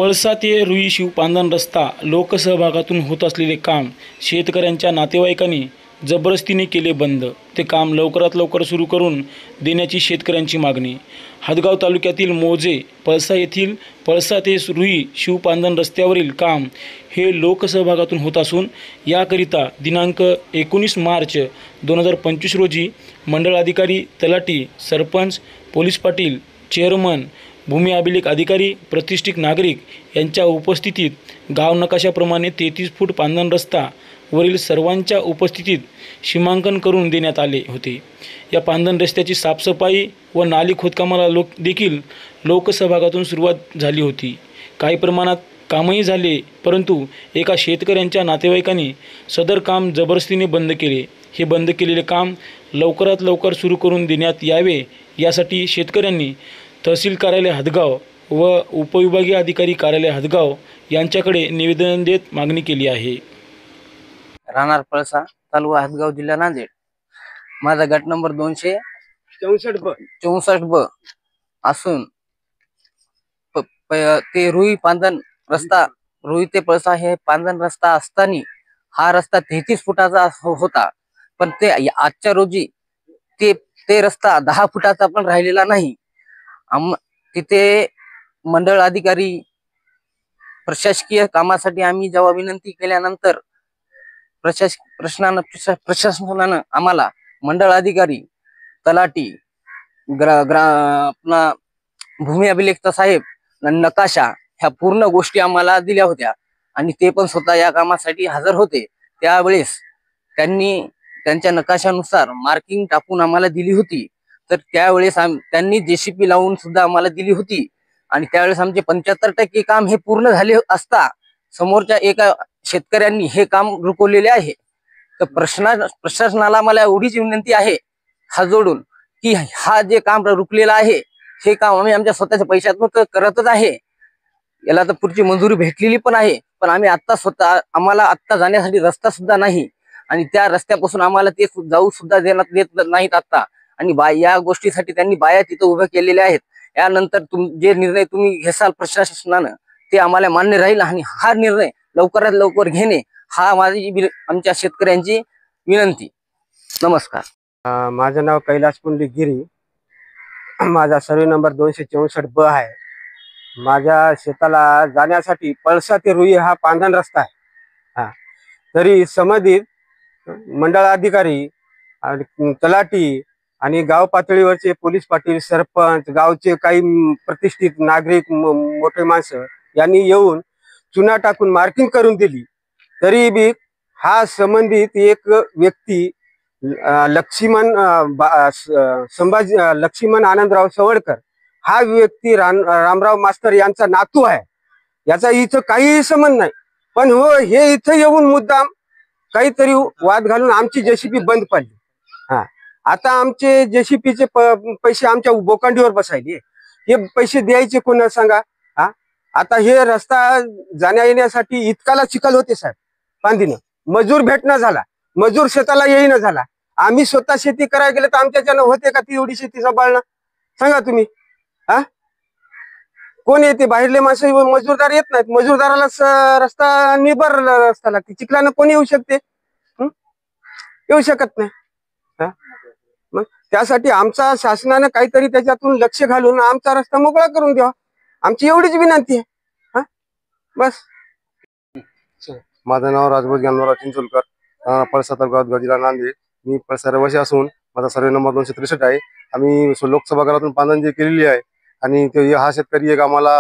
पळसा ते रुई शिवपांधन रस्ता लोकसहभागातून होत असलेले काम शेतकऱ्यांच्या नातेवाईकांनी जबरदस्तीने केले बंद। ते काम लवकरात लवकर सुरू करून देण्याची शेतकऱ्यांची मागणी। हदगाव तालुक्यातील मोजे पळसा येथील पळसा ते रुई शिवपांधन रस्त्यावरील काम हे लोकसहभागातून होत असून याकरिता दिनांक 19 मार्च 2025 रोजी मंडळ अधिकारी, तलाठी, सरपंच, पोलीस पाटील, चेअरमन, भूमी अभिलेख अधिकारी, प्रतिष्ठित नागरिक यांच्या उपस्थितीत गाव नकाशाप्रमाणे 33 फूट पांधन रस्ता वरील सर्वांच्या उपस्थितीत सीमांकन करून देण्यात आले होते। या पांधन रस्त्याची साफसफाई व नाली खोदकामाला देखील लोकसहभागातून सुरुवात झाली होती। काही प्रमाणात कामही झाले, परंतु एका शेतकऱ्यांच्या नातेवाईकांनी सदर काम जबरदस्तीने बंद केले। हे बंद केलेले काम लवकरात लवकर सुरू करून देण्यात यावे यासाठी शेतकऱ्यांनी तहसील कार्यालय हदगाव व उपविभागीय अधिकारी कार्यालय हदगाव यांच्याकडे निवेदन देत मागणी केली आहे। राहणार पळसा, तालुका हदगाव, जिल्हा नांदेड। माझा गट नंबर 264 ब असून ते रुई पांधन रस्ता, रुई ते पळसा हे पांधन रस्ता असताना हा रस्ता 33 फुटाचा होता, पण ते आजच्या रोजी ते रस्ता 10 फुटाचा पण राहिलेला नाही। तिथे मंडळ अधिकारी, प्रशासकीय कामासाठी आम्ही जेव्हा विनंती केल्यानंतर प्रशासनानं आम्हाला मंडळ अधिकारी, तलाठी, भूमी अभिलेखचा साहेब, नकाशा ह्या पूर्ण गोष्टी आम्हाला दिल्या होत्या आणि ते पण स्वतः या कामासाठी हजर होते। त्यावेळेस त्यांनी त्यांच्या नकाशानुसार मार्किंग टाकून आम्हाला दिली होती। तर त्यावेळेस त्यांनी जेसीपी लावून सुद्धा आम्हाला दिली होती आणि त्यावेळेस आमचे 75% काम हे पूर्ण झाले असता समोरच्या एका शेतकऱ्यांनी हे काम रुकवलेले आहे। तर प्रशासनाला मला एवढीच विनंती आहे हात जोडून की हा जे काम रुकलेलं आहे हे काम आम्ही आमच्या स्वतःच्या पैशातून करतच आहे। याला तर पुढची मंजुरी भेटलेली पण आहे, पण आम्ही आम्हाला आत्ता जाण्यासाठी रस्ता सुद्धा नाही आणि त्या रस्त्यापासून आम्हाला ते जाऊ सुद्धा देत नाहीत आता। आणि या गोष्टीसाठी त्यांनी बाया तिथं उभ्या केलेल्या आहेत। यानंतर जे निर्णय तुम्ही घेसाल प्रशासनानं ते आम्हाला मान्य राहील आणि हा निर्णय लवकरात लवकर घेणे हा माझी आमच्या शेतकऱ्यांची विनंती। नमस्कार। माझं नाव कैलास पुंडलिक गिरी, माझा सर्वे नंबर 264 ब आहे। माझ्या शेताला जाण्यासाठी पळसा ते रुई हा पांधन रस्ता आहे। तरी संबंधित मंडळ अधिकारी, तलाठी आणि गाव पातळीवरचे पोलीस पाटील, सरपंच, गावचे काही प्रतिष्ठित नागरिक, मोठे माणसं यांनी येऊन चुना टाकून मार्किंग करून दिली। तरी बी हा संबंधित एक व्यक्ती लक्ष्मण आनंदराव सवडकर हा व्यक्ती रामराव मास्तर यांचा नातू आहे। याचा इथं काही संबंध नाही, पण हो हे इथं येऊन मुद्दाम काहीतरी वाद घालून आमची जेसीपी बंद पडली। आता आमचे जेसीपीचे पैसे आमच्या बोकांडीवर बसायले, हे पैसे द्यायचे कोणाला सांगा। आता हे रस्ता जाण्या येण्यासाठी इतकाला चिखल होते साहेब, पांदीनं मजूर भेटणं झाला, मजूर शेताला येईना झाला। आम्ही स्वतः शेती करायला गेलो तर आमच्याच्यानं होते का ती एवढी शेती सांभाळणं, सांगा तुम्ही। कोण येते? बाहेरले माणसं, मजूरदार येत नाहीत। मजूरदाराला रस्ता निबर रस्ता लागते, चिखलानं कोणी येऊ शकते? येऊ शकत नाही। मग त्यासाठी आमचा शासनानं काहीतरी त्याच्यातून लक्ष घालून आमचा रस्ता मोकळा करून द्यावा, आमची एवढीच विनंती आहे। बस। माझं नाव राजभोज ज्ञानराव चिंचोलकर, पळसा तालुका, जिल्हा नांदेड। मी पळसा रहिवासी असून माझा सर्वे नंबर 263 आहे। आम्ही लोकसभा घरातून पांधन जे केलेली आहे आणि हा शेतकरी एक आम्हाला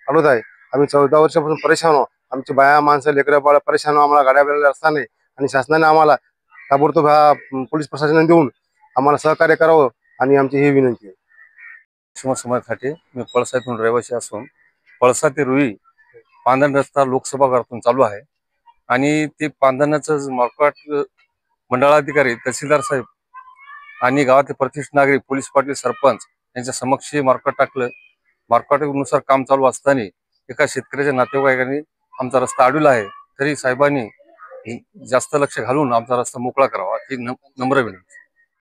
आलोत आहे। आम्ही 14 वर्षापासून परेशान आहोत। आमची बाया, माणसं, लेकरं बाळ परेशान आहोत। आम्हाला गाड्या बिड्या रस्ता नाही आणि शासनाने आम्हाला ताबडतोब पोलीस प्रशासनाने देऊन आम्हाला सहकार्य करावं आणि आमची ही विनंती आहे। समाजासाठी मी पळसातून रहिवासी असून पळसा ते रुई पांधन रस्ता लोकसभा घरातून चालू आहे आणि ते पांधनाचं मार्केट मंडळाधिकारी, तहसीलदार साहेब आणि गावातील प्रतिष्ठित नागरिक, पोलीस पाटील, सरपंच यांच्या समक्ष मार्केट टाकलं। मार्केटनुसार काम चालू असताना एका शेतकऱ्याच्या नातेवाईकांनी आमचा रस्ता अडवला आहे, तरी साहेबांनी जास्त लक्ष घालून आमचा रस्ता मोकळा करावा ही नम्र विनंती।